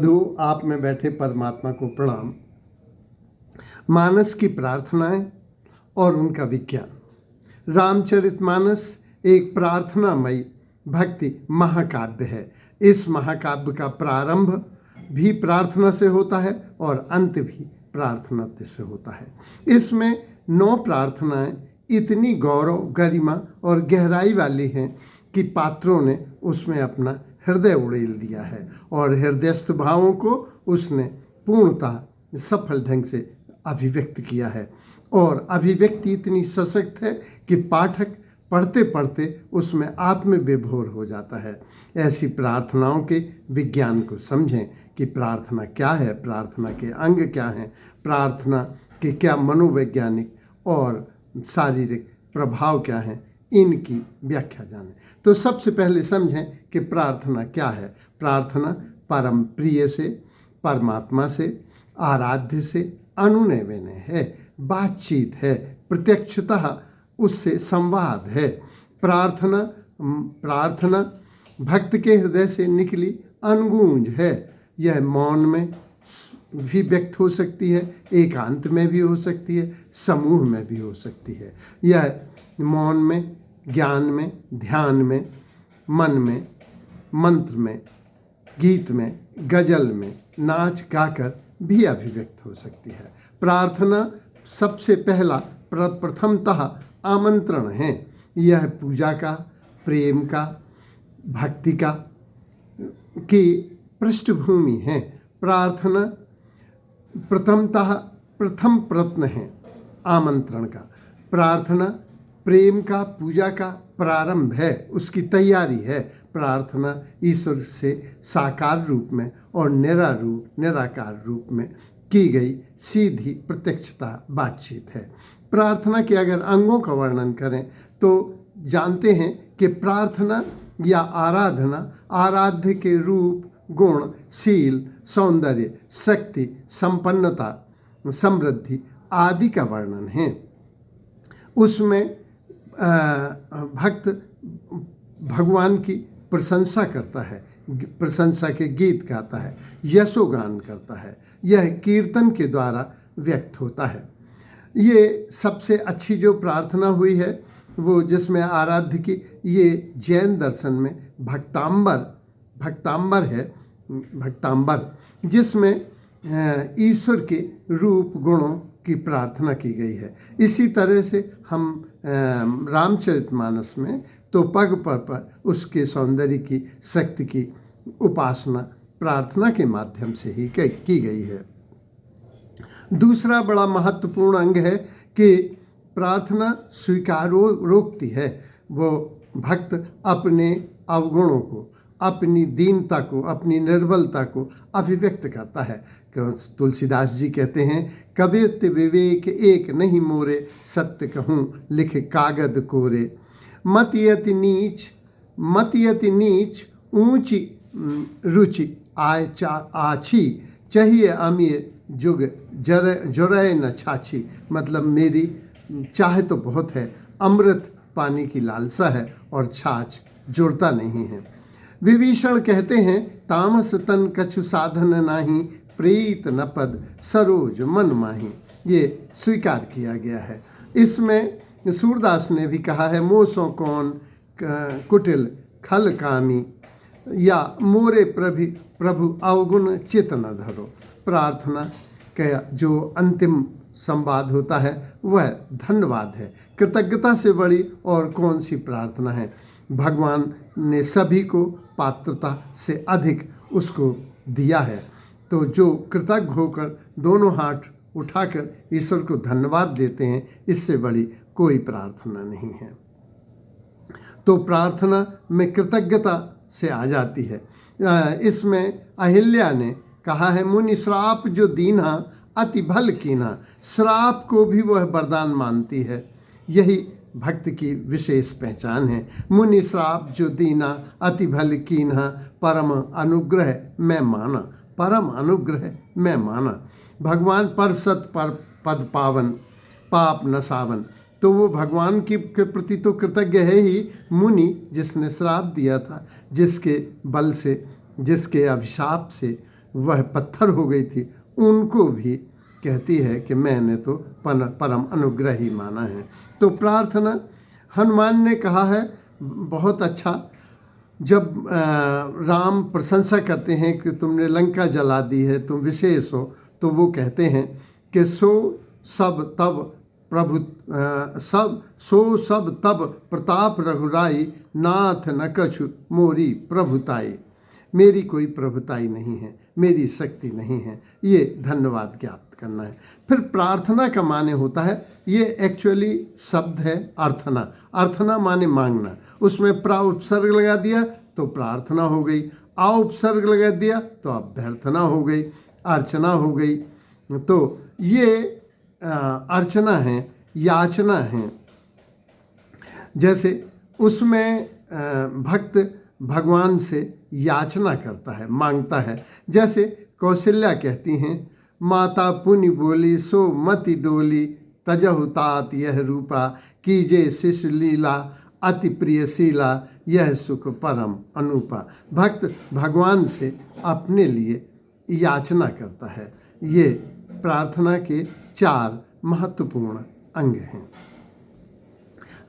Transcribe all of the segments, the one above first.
साधु आप में बैठे परमात्मा को प्रणाम। मानस की प्रार्थनाएं और उनका विज्ञान। रामचरितमानस एक प्रार्थनामयी भक्ति महाकाव्य है। इस महाकाव्य का प्रारंभ भी प्रार्थना से होता है और अंत भी प्रार्थना से होता है। इसमें 9 प्रार्थनाएं इतनी गौरव, गरिमा और गहराई वाली हैं कि पात्रों ने उसमें अपना हृदय उड़ेल दिया है और हृदयस्थ भावों को उसने पूर्णतः सफल ढंग से अभिव्यक्त किया है। और अभिव्यक्ति इतनी सशक्त है कि पाठक पढ़ते पढ़ते उसमें आत्मविभोर हो जाता है। ऐसी प्रार्थनाओं के विज्ञान को समझें कि प्रार्थना क्या है, प्रार्थना के अंग क्या हैं, प्रार्थना के क्या मनोवैज्ञानिक और शारीरिक प्रभाव क्या हैं, इनकी व्याख्या जानें। तो सबसे पहले समझें कि प्रार्थना क्या है। प्रार्थना परम प्रिय से, परमात्मा से, आराध्य से अनुनय विनय है, बातचीत है, प्रत्यक्षतः उससे संवाद है। प्रार्थना भक्त के हृदय से निकली अनगूंज है। यह मौन में भी व्यक्त हो सकती है, एकांत में भी हो सकती है, समूह में भी हो सकती है। यह मौन में, ज्ञान में, ध्यान में, मन में, मंत्र में, गीत में, गजल में, नाच गाकर भी अभिव्यक्त हो सकती है। प्रार्थना सबसे पहला प्रथमतः आमंत्रण है। यह पूजा का, प्रेम का, भक्ति का की पृष्ठभूमि है। प्रार्थना प्रथम प्रयत्न है आमंत्रण का। प्रार्थना प्रेम का, पूजा का प्रारंभ है, उसकी तैयारी है। प्रार्थना ईश्वर से साकार रूप में और निराकार रूप में की गई सीधी प्रत्यक्षता बातचीत है। प्रार्थना के अगर अंगों का वर्णन करें तो जानते हैं कि प्रार्थना या आराधना आराध्य के रूप, गुण, शील, सौंदर्य, शक्ति, संपन्नता, समृद्धि आदि का वर्णन है। उसमें भक्त भगवान की प्रशंसा करता है, प्रशंसा के गीत गाता है, यशोगान करता है। यह कीर्तन के द्वारा व्यक्त होता है। ये सबसे अच्छी जो प्रार्थना हुई है वो जिसमें आराध्य की, ये जैन दर्शन में भक्तांबर है, जिसमें ईश्वर के रूप गुणों की प्रार्थना की गई है। इसी तरह से हम रामचरितमानस में तो पग पर उसके सौंदर्य की, शक्ति की उपासना प्रार्थना के माध्यम से ही की गई है। दूसरा बड़ा महत्वपूर्ण अंग है कि प्रार्थना स्वीकारोक्ति है। वो भक्त अपने अवगुणों को, अपनी दीनता को, अपनी निर्बलता को अभिव्यक्त करता है। तुलसीदास जी कहते हैं, कवित्व विवेक एक नहीं मोरे, सत्य कहूँ लिख कागद कोरे। मत यति नीच ऊंची रुचि आछी, चाहिए अमीय जुग जरय न छाछी। मतलब मेरी चाह तो बहुत है, अमृत पानी की लालसा है और छाछ जुड़ता नहीं है। विभीषण कहते हैं, तामस तन कछु साधन नाही, प्रीत न पद सरोज मन माही। ये स्वीकार किया गया है। इसमें सूरदास ने भी कहा है, मोसों कौन कुटिल खल कामी, या मोरे प्रभु अवगुण चित न धरो। प्रार्थना का जो अंतिम संवाद होता है वह धन्यवाद है। कृतज्ञता से बड़ी और कौन सी प्रार्थना है। भगवान ने सभी को पात्रता से अधिक उसको दिया है। तो जो कृतज्ञ होकर दोनों हाथ उठाकर ईश्वर को धन्यवाद देते हैं, इससे बड़ी कोई प्रार्थना नहीं है। तो प्रार्थना में कृतज्ञता से आ जाती है। इसमें अहिल्या ने कहा है, मुनि श्राप जो दीन्हा अति भल कीन्हा। श्राप को भी वह वरदान मानती है। यही भक्त की विशेष पहचान है। मुनि श्राप जो दीना अति भल कीन्हा, परम अनुग्रह मैं माना, परम अनुग्रह मैं माना। भगवान पर सत पर पद पावन, पाप न सावन। तो वो भगवान के प्रति तो कृतज्ञ है ही। मुनि जिसने श्राप दिया था, जिसके बल से, जिसके अभिशाप से वह पत्थर हो गई थी, उनको भी कहती है कि मैंने तो परम अनुग्रही माना है। तो प्रार्थना हनुमान ने कहा है बहुत अच्छा। जब राम प्रशंसा करते हैं कि तुमने लंका जला दी है, तुम विशेष हो, तो वो कहते हैं कि सब तब प्रताप रघुराई, नाथ न कछु मोरी प्रभुताई। मेरी कोई प्रभुताई नहीं है, मेरी शक्ति नहीं है। ये धन्यवाद ज्ञात करना है। फिर प्रार्थना का माने होता है, ये एक्चुअली शब्द है अर्थना। अर्थना माने मांगना, उसमें प्रा उपसर्ग लगा दिया तो प्रार्थना हो गई, आ उपसर्ग लगा दिया तो अभ्यर्थना हो गई, अर्चना हो गई। तो ये अर्चना है, याचना है। जैसे उसमें भक्त भगवान से याचना करता है, मांगता है। जैसे कौशल्या कहती हैं, माता पुनि बोली सो मति डोली, तजहु तात यह रूपा, कीजे शिशु लीला, अति प्रियशीला, यह सुख परम अनूपा। भक्त भगवान से अपने लिए याचना करता है। ये प्रार्थना के 4 महत्वपूर्ण अंग हैं।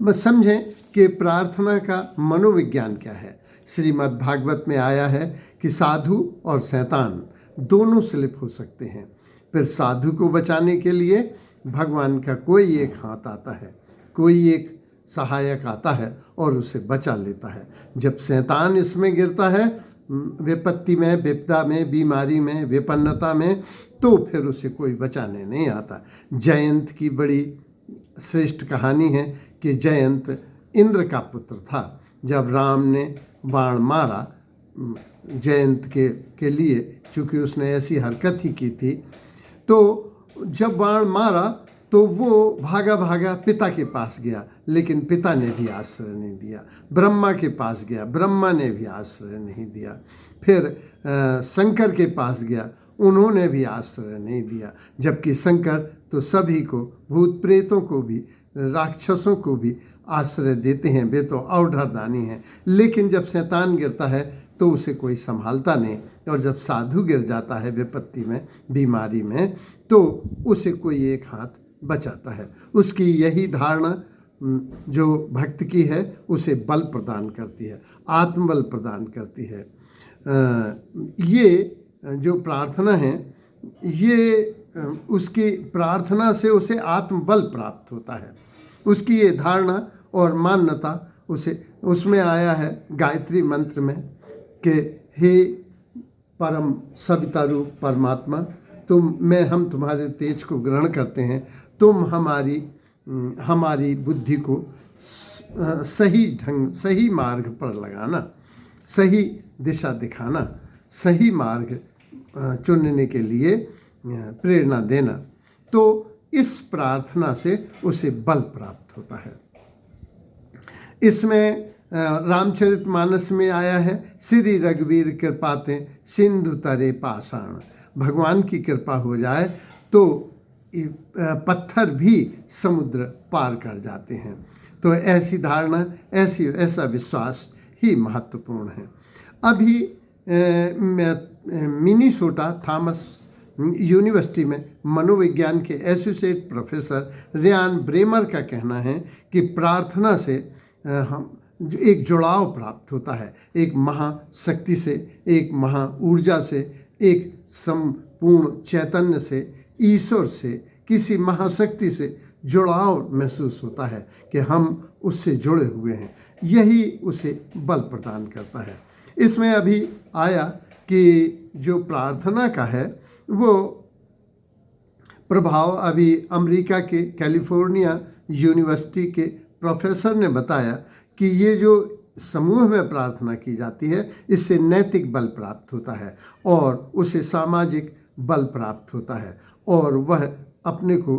बस समझें कि प्रार्थना का मनोविज्ञान क्या है। श्रीमद् भागवत में आया है कि साधु और शैतान दोनों स्लिप हो सकते हैं। फिर साधु को बचाने के लिए भगवान का कोई एक हाथ आता है, कोई एक सहायक आता है और उसे बचा लेता है। जब शैतान इसमें गिरता है, विपत्ति में, विपदा में, बीमारी में, विपन्नता में, तो फिर उसे कोई बचाने नहीं आता। जयंत की बड़ी श्रेष्ठ कहानी है कि जयंत इंद्र का पुत्र था। जब राम ने बाण मारा जयंत के लिए, चूँकि उसने ऐसी हरकत ही की थी, तो जब बाण मारा तो वो भागा भागा पिता के पास गया, लेकिन पिता ने भी आश्रय नहीं दिया। ब्रह्मा के पास गया, ब्रह्मा ने भी आश्रय नहीं दिया। फिर शंकर के पास गया, उन्होंने भी आश्रय नहीं दिया। जबकि शंकर तो सभी को, भूत प्रेतों को भी, राक्षसों को भी आश्रय देते हैं, वे तो अवढरदानी हैं। लेकिन जब शैतान गिरता है तो उसे कोई संभालता नहीं, और जब साधु गिर जाता है विपत्ति में, बीमारी में, तो उसे कोई एक हाथ बचाता है। उसकी यही धारणा जो भक्त की है, उसे बल प्रदान करती है, आत्मबल प्रदान करती है। ये जो प्रार्थना है, ये उसकी प्रार्थना से उसे आत्मबल प्राप्त होता है। उसकी ये धारणा और मान्यता उसमें आया है गायत्री मंत्र में कि हे परम सविता रूप परमात्मा, हम तुम्हारे तेज को ग्रहण करते हैं। तुम हमारी बुद्धि को सही मार्ग पर लगाना, सही दिशा दिखाना, सही मार्ग चुनने के लिए प्रेरणा देना। तो इस प्रार्थना से उसे बल प्राप्त होता है। इसमें रामचरितमानस में आया है, श्री रघुवीर कृपाते सिंधु तरे पाषाण। भगवान की कृपा हो जाए तो पत्थर भी समुद्र पार कर जाते हैं। तो ऐसी धारणा, ऐसा विश्वास ही महत्वपूर्ण है। अभी मिनीसोटा थॉमस यूनिवर्सिटी में मनोविज्ञान के एसोसिएट प्रोफेसर रियान ब्रेमर का कहना है कि प्रार्थना से हम एक जुड़ाव प्राप्त होता है, एक महाशक्ति से, एक महा ऊर्जा से, एक संपूर्ण चैतन्य से, ईश्वर से, किसी महाशक्ति से जुड़ाव महसूस होता है कि हम उससे जुड़े हुए हैं। यही उसे बल प्रदान करता है। इसमें अभी आया कि जो प्रार्थना का है वो प्रभाव अभी अमेरिका के कैलिफोर्निया यूनिवर्सिटी के प्रोफेसर ने बताया कि ये जो समूह में प्रार्थना की जाती है, इससे नैतिक बल प्राप्त होता है और उसे सामाजिक बल प्राप्त होता है, और वह अपने को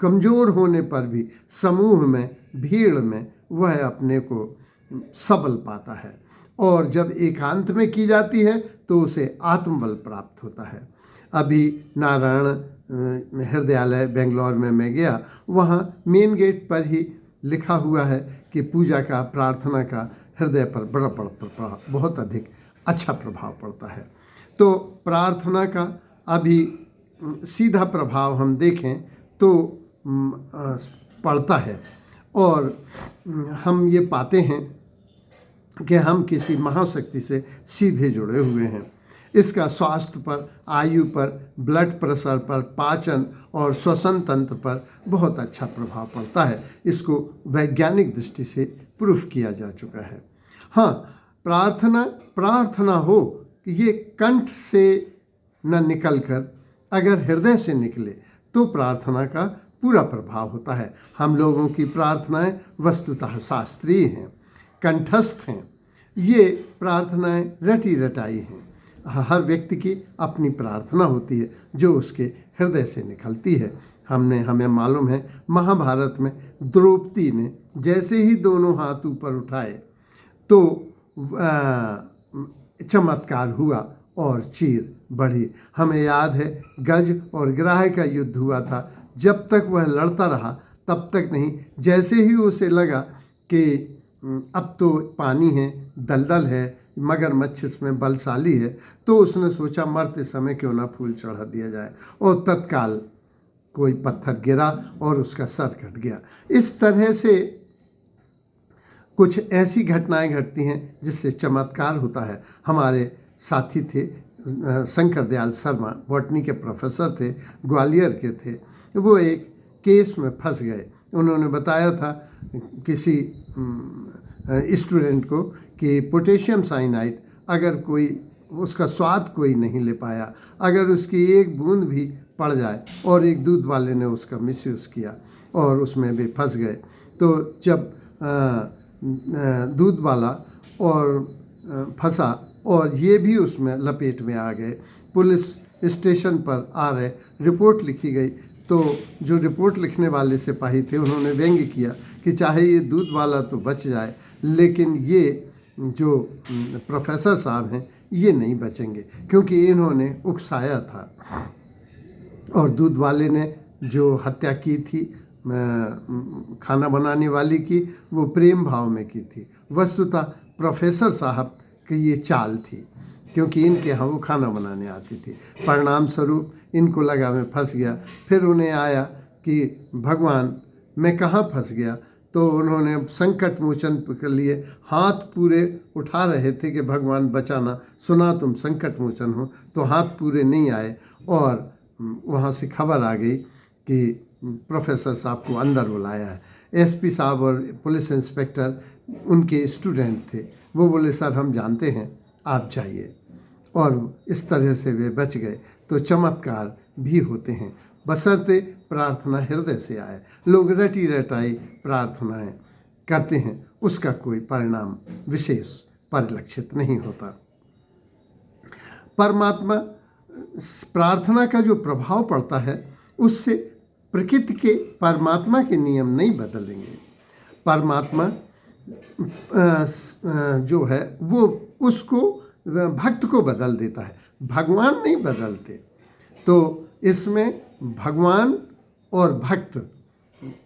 कमज़ोर होने पर भी समूह में, भीड़ में वह अपने को सबल पाता है। और जब एकांत में की जाती है तो उसे आत्मबल प्राप्त होता है। अभी नारायण हृदयालय बेंगलोर में मैं गया, वहाँ मेन गेट पर ही लिखा हुआ है कि पूजा का, प्रार्थना का हृदय पर बहुत अधिक अच्छा प्रभाव पड़ता है। तो प्रार्थना का अभी सीधा प्रभाव हम देखें तो पड़ता है, और हम ये पाते हैं कि हम किसी महाशक्ति से सीधे जुड़े हुए हैं। इसका स्वास्थ्य पर, आयु पर, ब्लड प्रेशर पर, पाचन और श्वसन तंत्र पर बहुत अच्छा प्रभाव पड़ता है। इसको वैज्ञानिक दृष्टि से प्रूफ किया जा चुका है। हाँ, प्रार्थना हो कि ये कंठ से न निकलकर अगर हृदय से निकले तो प्रार्थना का पूरा प्रभाव होता है। हम लोगों की प्रार्थनाएं वस्तुतः शास्त्रीय हैं, कंठस्थ हैं। ये प्रार्थनाएं रटी रटाई हैं। हर व्यक्ति की अपनी प्रार्थना होती है जो उसके हृदय से निकलती है। हमें मालूम है, महाभारत में द्रौपदी ने जैसे ही दोनों हाथ ऊपर उठाए तो चमत्कार हुआ और चीर बढ़ी। हमें याद है गज और ग्राह का युद्ध हुआ था। जब तक वह लड़ता रहा तब तक नहीं, जैसे ही उसे लगा कि अब तो पानी है, दलदल है, मगरमच्छ इसमें बलशाली है, तो उसने सोचा मरते समय क्यों ना फूल चढ़ा दिया जाए, और तत्काल कोई पत्थर गिरा और उसका सर कट गया। इस तरह से कुछ ऐसी घटनाएं घटती हैं जिससे चमत्कार होता है। हमारे साथी थे शंकर दयाल शर्मा, बॉटनी के प्रोफेसर थे, ग्वालियर के थे। वो एक केस में फंस गए। उन्होंने बताया था किसी स्टूडेंट को कि पोटेशियम साइनाइड अगर कोई, उसका स्वाद कोई नहीं ले पाया, अगर उसकी एक बूंद भी पड़ जाए, और एक दूध वाले ने उसका मिसयूज़ किया और उसमें भी फंस गए। तो जब दूध वाला और फंसा और ये भी उसमें लपेट में आ गए, पुलिस स्टेशन पर आ रहे, रिपोर्ट लिखी गई, तो जो रिपोर्ट लिखने वाले सिपाही थे उन्होंने व्यंग्य किया कि चाहे ये दूध वाला तो बच जाए, लेकिन ये जो प्रोफेसर साहब हैं ये नहीं बचेंगे, क्योंकि इन्होंने उकसाया था। और दूध वाले ने जो हत्या की थी खाना बनाने वाली की, वो प्रेम भाव में की थी। वस्तुतः प्रोफेसर साहब की ये चाल थी, क्योंकि इनके यहाँ वो खाना बनाने आती थी। परिणाम स्वरूप इनको लगा मैं फंस गया। फिर उन्हें आया कि भगवान मैं कहाँ फंस गया, तो उन्होंने संकट मोचन के लिए हाथ पूरे उठा रहे थे कि भगवान बचाना, सुना तुम संकट मोचन हो, तो हाथ पूरे नहीं आए, और वहाँ से खबर आ गई कि प्रोफेसर साहब को अंदर बुलाया है। एसपी साहब और पुलिस इंस्पेक्टर उनके स्टूडेंट थे, वो बोले सर हम जानते हैं, आप जाइए, और इस तरह से वे बच गए। तो चमत्कार भी होते हैं, बशर्ते प्रार्थना हृदय से आए। लोग रटी रटाई प्रार्थनाएं करते हैं, उसका कोई परिणाम विशेष परिलक्षित नहीं होता। परमात्मा प्रार्थना का जो प्रभाव पड़ता है उससे प्रकृति के परमात्मा के नियम नहीं बदलेंगे। परमात्मा जो है वो उसको भक्त को बदल देता है, भगवान नहीं बदलते। तो इसमें भगवान और भक्त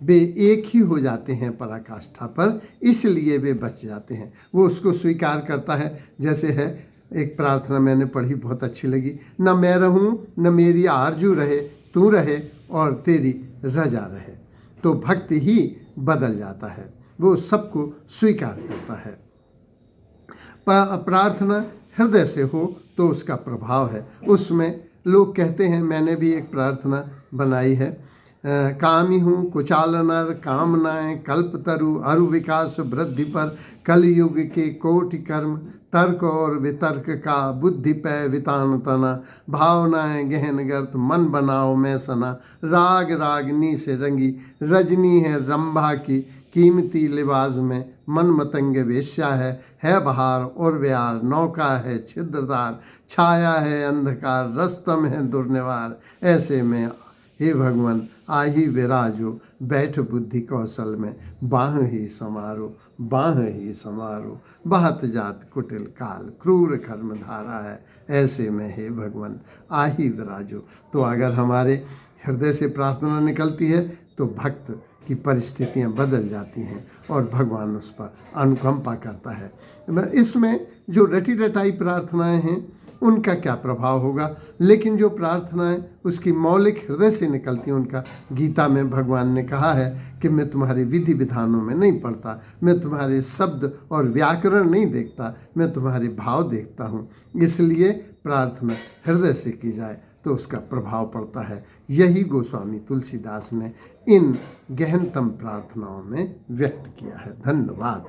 वे एक ही हो जाते हैं पराकाष्ठा पर, इसलिए वे बच जाते हैं। वो उसको स्वीकार करता है। जैसे है एक प्रार्थना मैंने पढ़ी, बहुत अच्छी लगी, न मैं रहूं न मेरी आरजू रहे, तू रहे और तेरी रजा रहे। तो भक्त ही बदल जाता है, वो सबको स्वीकार करता है। प्रार्थना हृदय से हो तो उसका प्रभाव है। उसमें लोग कहते हैं, मैंने भी एक प्रार्थना बनाई है, कामी हूँ कुचाल नर कामनाएं कल्पतरु अरु विकास वृद्धि पर, कलयुग के कोटि कर्म तर्क और वितर्क का बुद्धि पै वितान तना, भावनाएं गहन गर्त मन बनाओ मैं सना, राग रागनी से रंगी रजनी है रंभा की, कीमती लिबास में मन मतंग वेश्या है बहार और व्यार, नौका है छिद्रदार, छाया है अंधकार, रस्तम है दुर्निवार, ऐसे में हे भगवान आही विराजो, बैठ बुद्धि कौशल में, बाह ही समारो बाह ही समारो, बहत जात कुटिल काल, क्रूर कर्म धारा है, ऐसे में हे भगवान आही विराजो। तो अगर हमारे हृदय से प्रार्थना निकलती है तो भक्त की परिस्थितियां बदल जाती हैं और भगवान उस पर अनुकंपा करता है। इसमें जो रटी रटाई प्रार्थनाएं हैं उनका क्या प्रभाव होगा। लेकिन जो प्रार्थनाएं उसकी मौलिक हृदय से निकलती हैं, उनका गीता में भगवान ने कहा है कि मैं तुम्हारे विधि विधानों में नहीं पढ़ता, मैं तुम्हारे शब्द और व्याकरण नहीं देखता, मैं तुम्हारे भाव देखता हूँ। इसलिए प्रार्थना हृदय से की जाए तो उसका प्रभाव पड़ता है। यही गोस्वामी तुलसीदास ने इन गहनतम प्रार्थनाओं में व्यक्त किया है। धन्यवाद।